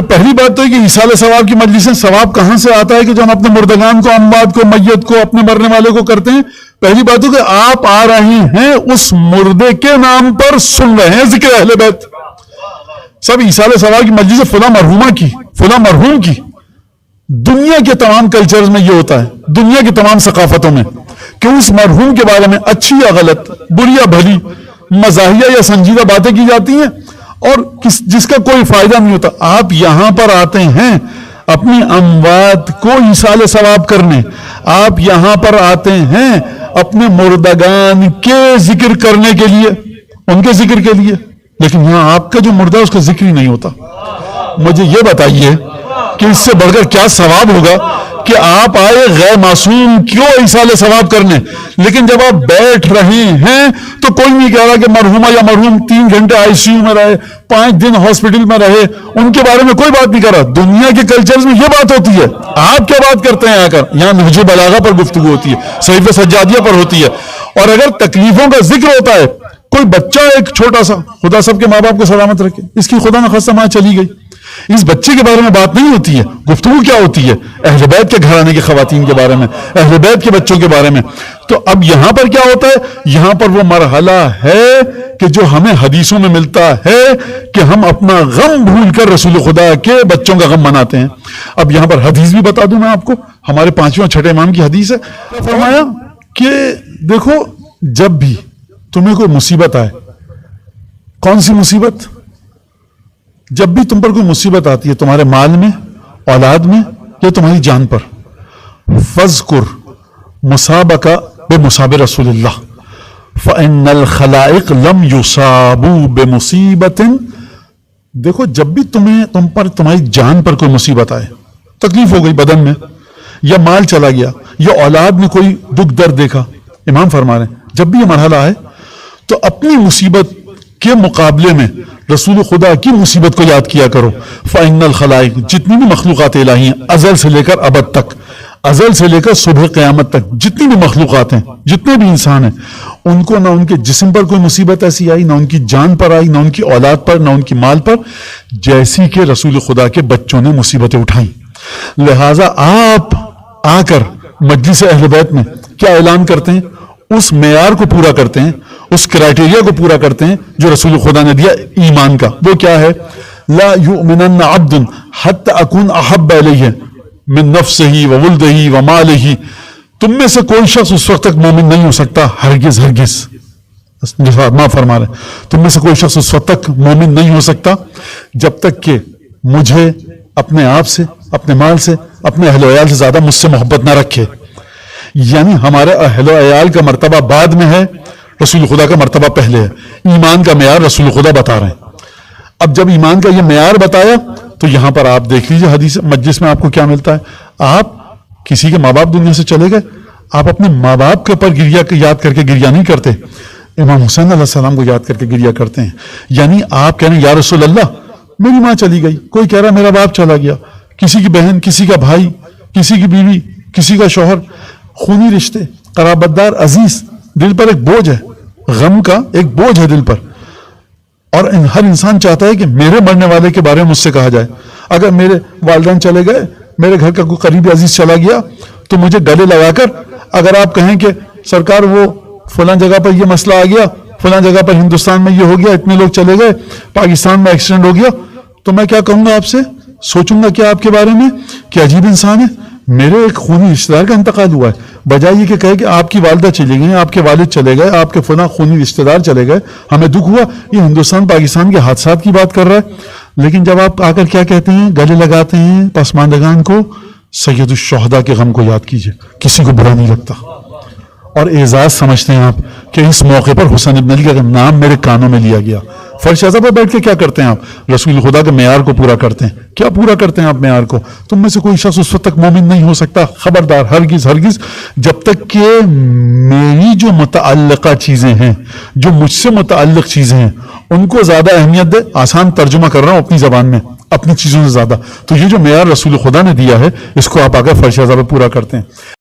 پہلی بات تو ہے کہ ایصال ثواب کی مجلسیں ثواب کہاں سے آتا ہے کہ جو ہم اپنے مردگان کو، اموات کو، میت کو، اپنے مرنے والے کو کرتے ہیں؟ پہلی بات تو کہ آپ آ رہے ہیں اس مردے کے نام پر، سن رہے ہیں ذکر اہل بیت. سب ایصال ثواب کی مجلس فلاں مرحومہ کی، فلاں مرحوم کی. دنیا کے تمام کلچرز میں یہ ہوتا ہے، دنیا کی تمام ثقافتوں میں، کہ اس مرحوم کے بارے میں اچھی یا غلط، بری یا بھلی، مزاحیہ یا سنجیدہ باتیں کی جاتی ہیں اور جس کا کوئی فائدہ نہیں ہوتا. آپ یہاں پر آتے ہیں اپنی اموات کو ایصال ثواب کرنے، آپ یہاں پر آتے ہیں اپنے مردگان کے ذکر کرنے کے لیے، ان کے ذکر کے لیے، لیکن یہاں آپ کا جو مردہ اس کا ذکر ہی نہیں ہوتا. مجھے یہ بتائیے کہ اس سے بڑھ کر کیا ثواب ہوگا کہ آپ آئے غیر معصوم کیوں ایصال ثواب کرنے، لیکن جب آپ بیٹھ رہے ہیں تو کوئی نہیں کہہ رہا کہ مرحومہ یا مرحوم 3 گھنٹے آئی سی یو میں رہے، 5 دن ہاسپٹل میں رہے، ان کے بارے میں کوئی بات نہیں کر رہا. دنیا کے کلچرز میں یہ بات ہوتی ہے. آپ کیا بات کرتے ہیں آ کر؟ یہاں نہج بلاغہ پر گفتگو ہوتی ہے، صحیفہ سجادیہ پر ہوتی ہے، اور اگر تکلیفوں کا ذکر ہوتا ہے، کوئی بچہ ایک چھوٹا سا، خدا سب کے ماں باپ کو سلامت رکھے، اس کی خدا نخواستہ ماں چلی گئی، اس بچے کے بارے میں بات نہیں ہوتی ہے. گفتگو کیا ہوتی ہے؟ اہل بیت کے گھرانے کی خواتین کے بارے میں، اہل بیت کے بچوں کے بارے میں. تو اب یہاں پر کیا ہوتا ہے؟ یہاں پر وہ مرحلہ ہے کہ جو ہمیں حدیثوں میں ملتا ہے کہ ہم اپنا غم بھول کر رسول خدا کے بچوں کا غم مناتے ہیں. اب یہاں پر حدیث بھی بتا دوں میں آپ کو، ہمارے 5ویں 6 امام کی حدیث ہے. فرمایا کہ دیکھو جب بھی تمہیں کوئی مصیبت آئے، کون سی مصیبت؟ جب بھی تم پر کوئی مصیبت آتی ہے، تمہارے مال میں، اولاد میں، یا تمہاری جان پر، فذکر مصابک بمصاب رسول اللہ فإن الخلائق لم يصابوا بمصیبت. دیکھو جب بھی تمہاری جان پر کوئی مصیبت آئے، تکلیف ہو گئی بدن میں، یا مال چلا گیا، یا اولاد میں کوئی دکھ درد دیکھا، امام فرما رہے ہیں جب بھی یہ مرحلہ آئے تو اپنی مصیبت کے مقابلے میں رسول خدا کی مصیبت کو یاد کیا کرو. فإن الخلائق، جتنی بھی مخلوقات الہی ہیں، ازل سے لے کر ابد تک، ازل سے لے کر صبح قیامت تک، جتنی بھی مخلوقات ہیں، جتنے بھی انسان ہیں، ان کو نہ ان کے جسم پر کوئی مصیبت ایسی آئی، نہ ان کی جان پر آئی، نہ ان کی اولاد پر، نہ ان کی مال پر، جیسی کہ رسول خدا کے بچوں نے مصیبتیں اٹھائیں. لہٰذا آپ آ کر مجلس اہل بیت میں کیا اعلان کرتے ہیں؟ اس معیار کو پورا کرتے ہیں، اس کرائٹیریا کو پورا کرتے ہیں جو رسول خدا نے دیا ایمان کا. وہ کیا ہے؟ لا یؤمنن عبد حتی اکون احب الیہ من نفسہ وولدہ ومالہ. تم میں سے کوئی شخص اس وقت تک مومن نہیں ہو سکتا، ہرگز ہرگز، جیسا ماں فرما رہے ہیں، تم میں سے کوئی شخص اس وقت تک مومن نہیں ہو سکتا جب تک کہ مجھے اپنے آپ سے، اپنے مال سے، اپنے اہل و عیال سے زیادہ مجھ سے محبت نہ رکھے. یعنی ہمارے اہل و عیال کا مرتبہ بعد میں ہے، رسول خدا کا مرتبہ پہلے ہے. ایمان کا معیار رسول خدا بتا رہے ہیں. اب جب ایمان کا یہ معیار بتایا تو یہاں پر آپ دیکھ لیجئے حدیث مجلس میں آپ کو کیا ملتا ہے. آپ کسی کے ماں باپ دنیا سے چلے گئے، آپ اپنے ماں باپ کے اوپر یاد کر کے گریہ نہیں کرتے، امام حسین علیہ السلام کو یاد کر کے گریہ کرتے ہیں. یعنی آپ کہہ رہے ہیں یا رسول اللہ میری ماں چلی گئی، کوئی کہہ رہا میرا باپ چلا گیا، کسی کی بہن، کسی کا بھائی، کسی کی بیوی، کسی کا شوہر، خونی رشتے، قرابت دار، عزیز، دل پر ایک بوجھ ہے، غم کا ایک بوجھ ہے دل پر. اور ہر انسان چاہتا ہے کہ میرے مرنے والے کے بارے میں مجھ سے کہا جائے. اگر میرے والدین چلے گئے، میرے گھر کا کوئی قریبی عزیز چلا گیا، تو مجھے گلے لگا کر اگر آپ کہیں کہ سرکار وہ فلاں جگہ پر یہ مسئلہ آ گیا، فلاں جگہ پر ہندوستان میں یہ ہو گیا، اتنے لوگ چلے گئے، پاکستان میں ایکسیڈنٹ ہو گیا، تو میں کیا کہوں گا آپ سے؟ سوچوں گا کیا آپ کے بارے میں کہ عجیب انسان ہے، میرے ایک خونی رشتہ دار کا انتقال ہوا ہے. بجائے یہ کہ کہے کہ آپ کی والدہ چلی گئی، آپ کے والد چلے گئے، آپ کے فلاں خونی رشتہ دار چلے گئے، ہمیں دکھ ہوا. یہ ہندوستان پاکستان کے حادثات کی بات کر رہا ہے. لیکن جب آپ آ کر کیا کہتے ہیں، گلے لگاتے ہیں پسماندگان کو، سید الشہداء کے غم کو یاد کیجئے. کسی کو برا نہیں لگتا اور اعزاز سمجھتے ہیں آپ کہ اس موقع پر حسین ابن علی کا نام میرے کانوں میں لیا گیا. فرش اعظم پر بیٹھ کے کیا کرتے ہیں آپ؟ رسول خدا کے معیار کو پورا کرتے ہیں. کیا پورا کرتے ہیں آپ معیار کو؟ تم میں سے کوئی شخص اس وقت تک مومن نہیں ہو سکتا، خبردار، ہرگز ہرگز، جب تک کہ میری جو متعلقہ چیزیں ہیں، جو مجھ سے متعلق چیزیں ہیں، ان کو زیادہ اہمیت دے. آسان ترجمہ کر رہا ہوں اپنی زبان میں، اپنی چیزوں سے زیادہ. تو یہ جو معیار رسول خدا نے دیا ہے، اس کو آپ آگے فرش اعظم پہ پورا کرتے ہیں.